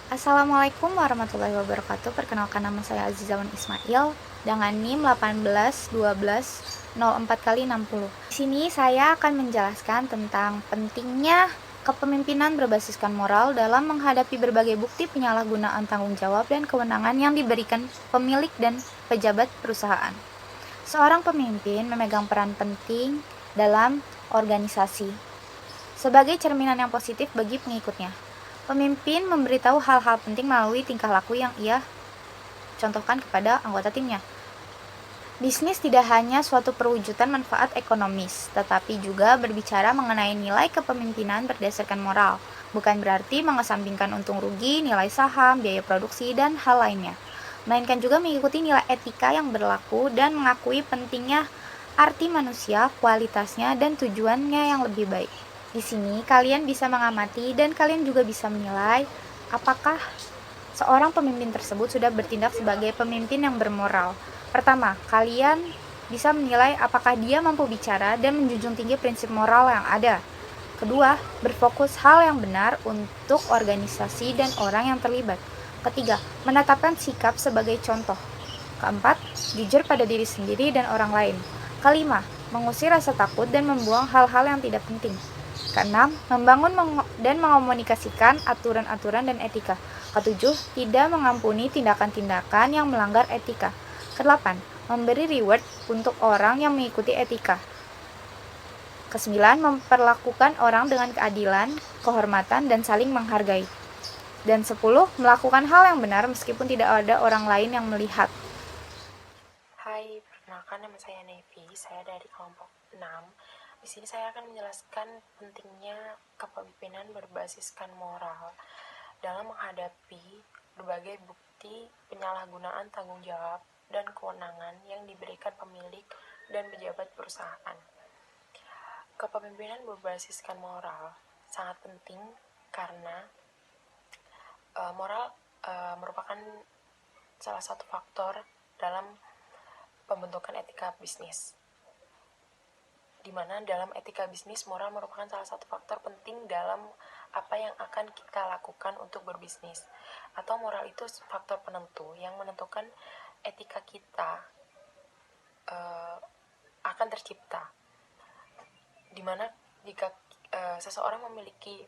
Assalamualaikum warahmatullahi wabarakatuh. Perkenalkan, nama saya Azizawan Ismail dengan NIM 181204x60. Di sini saya akan menjelaskan tentang pentingnya kepemimpinan berbasiskan moral dalam menghadapi berbagai bukti penyalahgunaan tanggung jawab dan kewenangan yang diberikan pemilik dan pejabat perusahaan. Seorang pemimpin memegang peran penting dalam organisasi sebagai cerminan yang positif bagi pengikutnya. Pemimpin memberitahu hal-hal penting melalui tingkah laku yang ia contohkan kepada anggota timnya. Bisnis tidak hanya suatu perwujudan manfaat ekonomis, tetapi juga berbicara mengenai nilai kepemimpinan berdasarkan moral. Bukan berarti mengesampingkan untung rugi, nilai saham, biaya produksi, dan hal lainnya. Melainkan juga mengikuti nilai etika yang berlaku dan mengakui pentingnya arti manusia, kualitasnya, dan tujuannya yang lebih baik. Di sini kalian bisa mengamati dan kalian juga bisa menilai apakah seorang pemimpin tersebut sudah bertindak sebagai pemimpin yang bermoral. Pertama, kalian bisa menilai apakah dia mampu bicara dan menjunjung tinggi prinsip moral yang ada. Kedua, berfokus hal yang benar untuk organisasi dan orang yang terlibat. Ketiga, menetapkan sikap sebagai contoh. Keempat, jujur pada diri sendiri dan orang lain. Kelima, mengusir rasa takut dan membuang hal-hal yang tidak penting. Keenam, membangun dan mengomunikasikan aturan-aturan dan etika. Ketujuh, tidak mengampuni tindakan-tindakan yang melanggar etika. Kedelapan, memberi reward untuk orang yang mengikuti etika. Kesembilan, memperlakukan orang dengan keadilan, kehormatan, dan saling menghargai. Dan 10, melakukan hal yang benar meskipun tidak ada orang lain yang melihat. Hai, perkenalkan nama saya Nevi, saya dari kelompok 6. Di sini saya akan menjelaskan pentingnya kepemimpinan berbasiskan moral dalam menghadapi berbagai bukti penyalahgunaan tanggung jawab dan kewenangan yang diberikan pemilik dan pejabat perusahaan. Kepemimpinan berbasiskan moral sangat penting karena moral merupakan salah satu faktor dalam pembentukan etika bisnis, di mana dalam etika bisnis moral merupakan salah satu faktor penting dalam apa yang akan kita lakukan untuk berbisnis, atau moral itu faktor penentu yang menentukan etika kita akan tercipta, di mana jika seseorang memiliki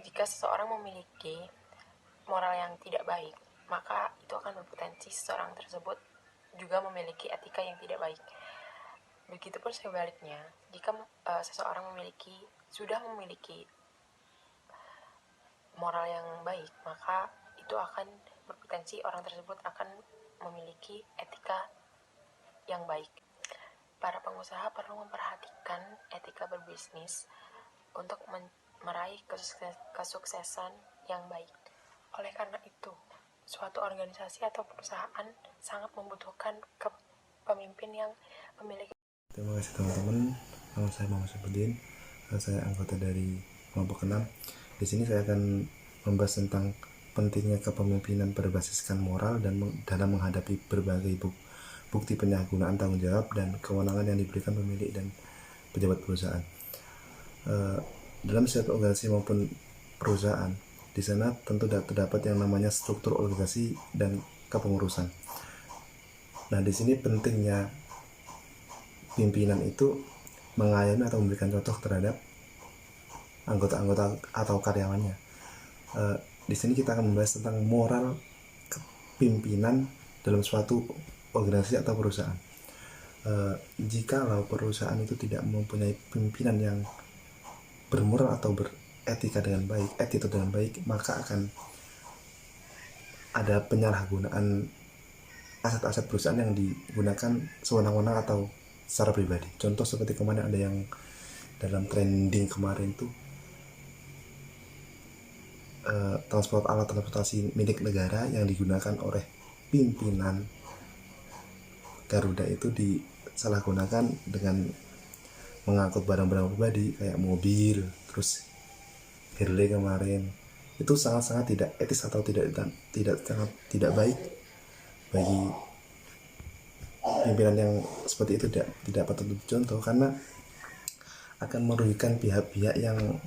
jika seseorang memiliki moral yang tidak baik, maka itu akan berpotensi seseorang tersebut juga memiliki etika yang tidak baik. Begitupun sebaliknya, jika seseorang sudah memiliki moral yang baik, maka itu akan berpotensi orang tersebut akan memiliki etika yang baik. Para pengusaha perlu memperhatikan etika berbisnis untuk meraih kesuksesan yang baik. Oleh karena itu, suatu organisasi atau perusahaan sangat membutuhkan pemimpin yang memiliki. Terima kasih teman-teman. Nama saya Muhammad Syafruddin. Saya anggota dari kelompok 6. Di sini saya akan membahas tentang pentingnya kepemimpinan berbasiskan moral dan dalam menghadapi berbagai bukti penyalahgunaan tanggung jawab dan kewenangan yang diberikan pemilik dan pejabat perusahaan. Dalam setiap organisasi maupun perusahaan, di sana tentu terdapat yang namanya struktur organisasi dan kepengurusan. Nah, di sini pentingnya pimpinan itu mengayomi atau memberikan contoh terhadap anggota-anggota atau karyawannya. Di sini kita akan membahas tentang moral kepimpinan dalam suatu organisasi atau perusahaan. Jikalau perusahaan itu tidak mempunyai pimpinan yang bermoral atau beretika dengan baik, attitude dengan baik, maka akan ada penyalahgunaan aset-aset perusahaan yang digunakan sewenang-wenang atau secara pribadi. Contoh seperti kemarin ada yang dalam trending kemarin tuh alat transportasi milik negara yang digunakan oleh pimpinan Garuda itu disalahgunakan dengan mengangkut barang-barang pribadi kayak mobil, terus Harley kemarin. Itu sangat-sangat tidak etis atau sangat tidak baik bagi pimpinan yang seperti itu. Tidak patut contoh karena akan merugikan pihak-pihak yang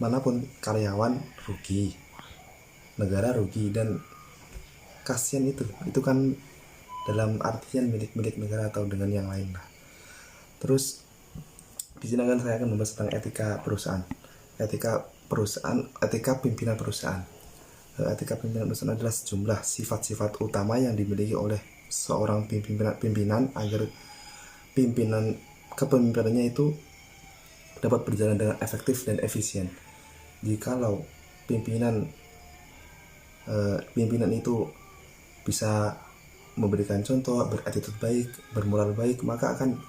manapun karyawan rugi, negara rugi, dan kasihan itu kan dalam artian milik negara atau dengan yang lain lah. Terus di sini kan saya akan membahas tentang etika pimpinan perusahaan. Etika pimpinan perusahaan adalah sejumlah sifat-sifat utama yang dimiliki oleh seorang pimpinan agar kepemimpinannya itu dapat berjalan dengan efektif dan efisien. Jikalau pimpinan itu bisa memberikan contoh, berattitude baik, bermoral baik, maka akan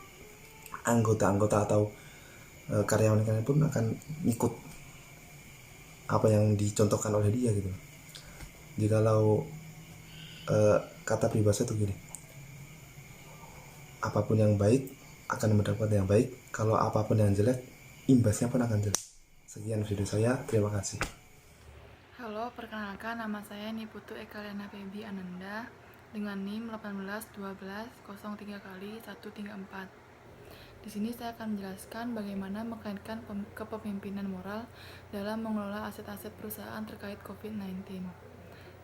anggota-anggota atau karyawan-karyawan pun akan ikut apa yang dicontohkan oleh dia gitu. Jikalau kata peribahasa itu gini, apapun yang baik akan mendapat yang baik, kalau apapun yang jelek imbasnya pun akan jelek. Sekian video saya, terima kasih. Halo, perkenalkan nama saya Niputu Ekaliana Febi Ananda dengan NIM 18120134. Di sini saya akan menjelaskan bagaimana mengkaitkan kepemimpinan moral dalam mengelola aset-aset perusahaan terkait COVID-19.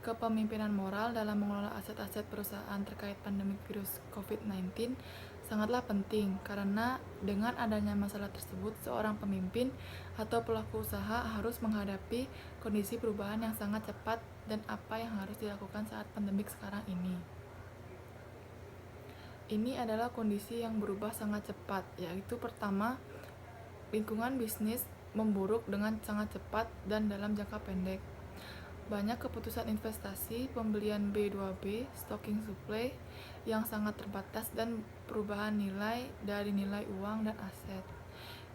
Kepemimpinan moral dalam mengelola aset-aset perusahaan terkait pandemi virus COVID-19 sangatlah penting karena dengan adanya masalah tersebut, seorang pemimpin atau pelaku usaha harus menghadapi kondisi perubahan yang sangat cepat dan apa yang harus dilakukan saat pandemik sekarang ini. Ini adalah kondisi yang berubah sangat cepat, yaitu pertama, lingkungan bisnis memburuk dengan sangat cepat dan dalam jangka pendek. Banyak keputusan investasi, pembelian B2B, stocking supply yang sangat terbatas dan perubahan nilai dari nilai uang dan aset.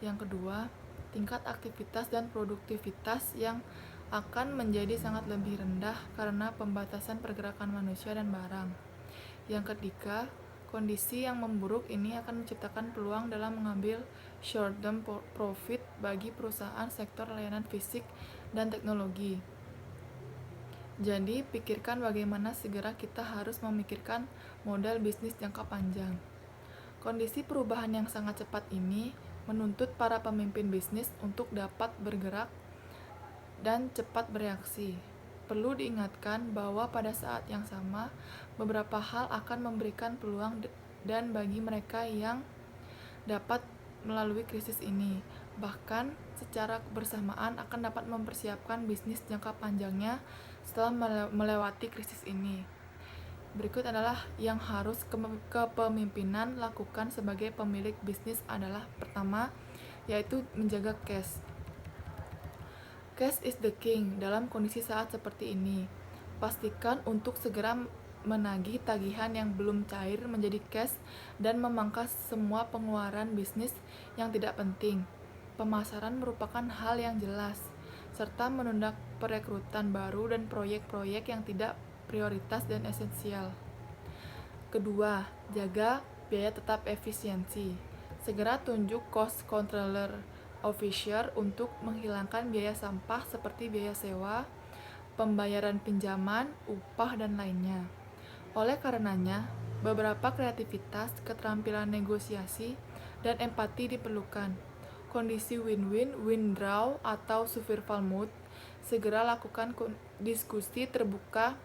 Yang kedua, tingkat aktivitas dan produktivitas yang akan menjadi sangat lebih rendah karena pembatasan pergerakan manusia dan barang. Yang ketiga, kondisi yang memburuk ini akan menciptakan peluang dalam mengambil short-term profit bagi perusahaan sektor layanan fisik dan teknologi. Jadi, pikirkan bagaimana segera kita harus memikirkan modal bisnis jangka panjang. Kondisi perubahan yang sangat cepat ini menuntut para pemimpin bisnis untuk dapat bergerak dan cepat bereaksi. Perlu diingatkan bahwa pada saat yang sama, beberapa hal akan memberikan peluang dan bagi mereka yang dapat melalui krisis ini. Bahkan secara bersamaan akan dapat mempersiapkan bisnis jangka panjangnya setelah melewati krisis ini. Berikut adalah yang harus kepemimpinan lakukan sebagai pemilik bisnis adalah pertama, yaitu menjaga cash. Cash is the king dalam kondisi saat seperti ini. Pastikan untuk segera menagih tagihan yang belum cair menjadi cash dan memangkas semua pengeluaran bisnis yang tidak penting. Pemasaran merupakan hal yang jelas, serta menunda perekrutan baru dan proyek-proyek yang tidak prioritas dan esensial. Kedua, jaga biaya tetap efisiensi. Segera tunjuk cost controller officer untuk menghilangkan biaya sampah seperti biaya sewa, pembayaran pinjaman, upah, dan lainnya. Oleh karenanya, beberapa kreativitas, keterampilan negosiasi, dan empati diperlukan. Kondisi win-win, win-draw, atau survival mode, segera lakukan diskusi terbuka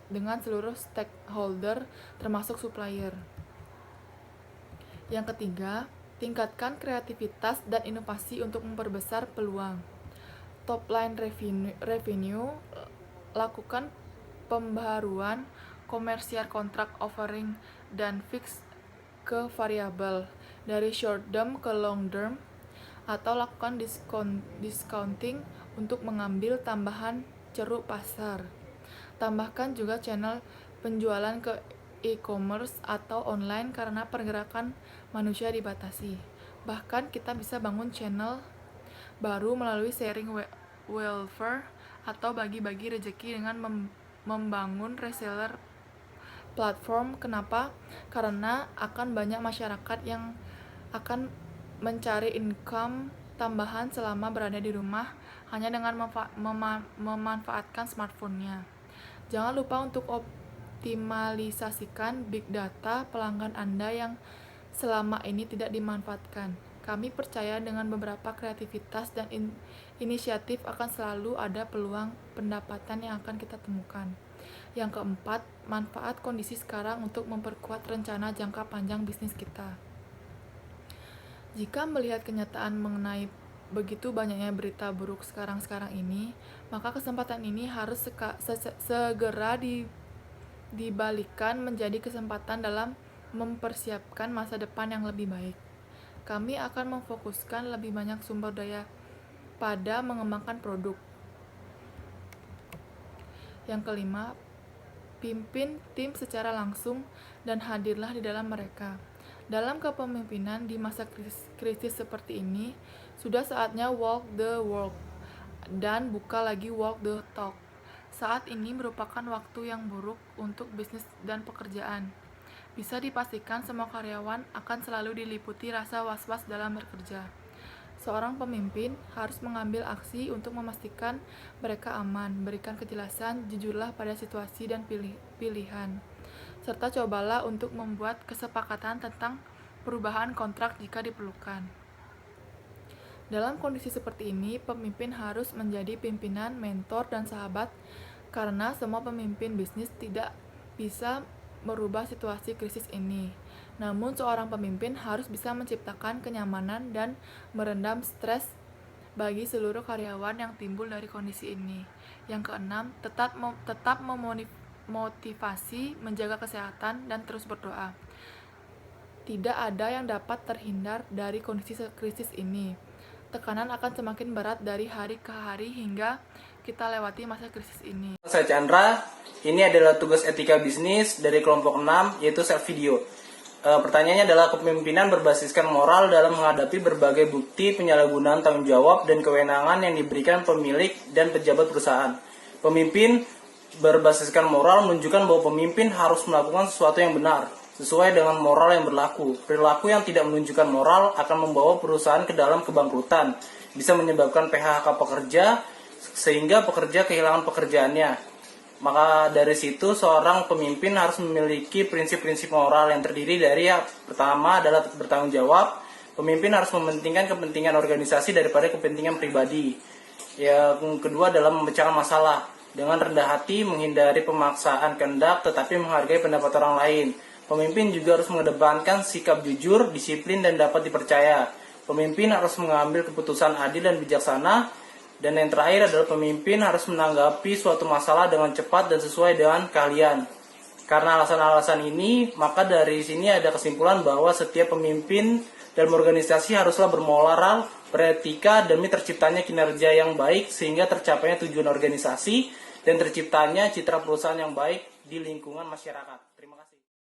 dengan seluruh stakeholder termasuk supplier. Yang ketiga, tingkatkan kreativitas dan inovasi untuk memperbesar peluang. Top line revenue, lakukan pembaharuan komersial kontrak offering dan fix ke variabel dari short term ke long term, atau lakukan discounting untuk mengambil tambahan ceruk pasar. Tambahkan juga channel penjualan ke e-commerce atau online karena pergerakan manusia dibatasi. Bahkan kita bisa bangun channel baru melalui sharing welfare atau bagi-bagi rezeki dengan membangun reseller platform. Kenapa? Karena akan banyak masyarakat yang akan mencari income tambahan selama berada di rumah hanya dengan memanfaatkan smartphone-nya. Jangan lupa untuk optimalisasikan big data pelanggan Anda yang selama ini tidak dimanfaatkan. Kami percaya dengan beberapa kreativitas dan inisiatif akan selalu ada peluang pendapatan yang akan kita temukan. Yang keempat, manfaat kondisi sekarang untuk memperkuat rencana jangka panjang bisnis kita. Jika melihat kenyataan mengenai begitu banyaknya berita buruk sekarang ini, maka kesempatan ini harus segera dibalikkan menjadi kesempatan dalam mempersiapkan masa depan yang lebih baik. Kami akan memfokuskan lebih banyak sumber daya pada mengembangkan produk. Yang kelima, pimpin tim secara langsung dan hadirlah di dalam mereka. Dalam kepemimpinan di masa krisis seperti ini, sudah saatnya walk the walk dan buka lagi walk the talk. Saat ini merupakan waktu yang buruk untuk bisnis dan pekerjaan. Bisa dipastikan semua karyawan akan selalu diliputi rasa was-was dalam bekerja. Seorang pemimpin harus mengambil aksi untuk memastikan mereka aman, berikan kejelasan, jujurlah pada situasi dan pilihan, serta cobalah untuk membuat kesepakatan tentang perubahan kontrak jika diperlukan. Dalam kondisi seperti ini, pemimpin harus menjadi pimpinan, mentor, dan sahabat karena semua pemimpin bisnis tidak bisa merubah situasi krisis ini. Namun seorang pemimpin harus bisa menciptakan kenyamanan dan meredam stres bagi seluruh karyawan yang timbul dari kondisi ini. Yang keenam, tetap memotivasi, menjaga kesehatan, dan terus berdoa. Tidak ada yang dapat terhindar dari kondisi krisis ini. Tekanan akan semakin berat dari hari ke hari hingga kita lewati masa krisis ini. Saya Chandra, ini adalah tugas etika bisnis dari kelompok 6, yaitu self video. Pertanyaannya adalah kepemimpinan berbasiskan moral dalam menghadapi berbagai bukti penyalahgunaan tanggung jawab dan kewenangan yang diberikan pemilik dan pejabat perusahaan. Pemimpin berbasiskan moral menunjukkan bahwa pemimpin harus melakukan sesuatu yang benar, sesuai dengan moral yang berlaku. Perilaku yang tidak menunjukkan moral akan membawa perusahaan ke dalam kebangkrutan, bisa menyebabkan PHK pekerja, sehingga pekerja kehilangan pekerjaannya. Maka dari situ seorang pemimpin harus memiliki prinsip-prinsip moral yang terdiri dari pertama adalah bertanggung jawab. Pemimpin harus mementingkan kepentingan organisasi daripada kepentingan pribadi. Yang kedua adalah memecahkan masalah dengan rendah hati, menghindari pemaksaan kehendak tetapi menghargai pendapat orang lain. Pemimpin juga harus mengedepankan sikap jujur, disiplin, dan dapat dipercaya. Pemimpin harus mengambil keputusan adil dan bijaksana. Dan yang terakhir adalah pemimpin harus menanggapi suatu masalah dengan cepat dan sesuai dengan keahlian. Karena alasan-alasan ini, maka dari sini ada kesimpulan bahwa setiap pemimpin dalam organisasi haruslah bermoral, beretika, demi terciptanya kinerja yang baik sehingga tercapainya tujuan organisasi dan terciptanya citra perusahaan yang baik di lingkungan masyarakat.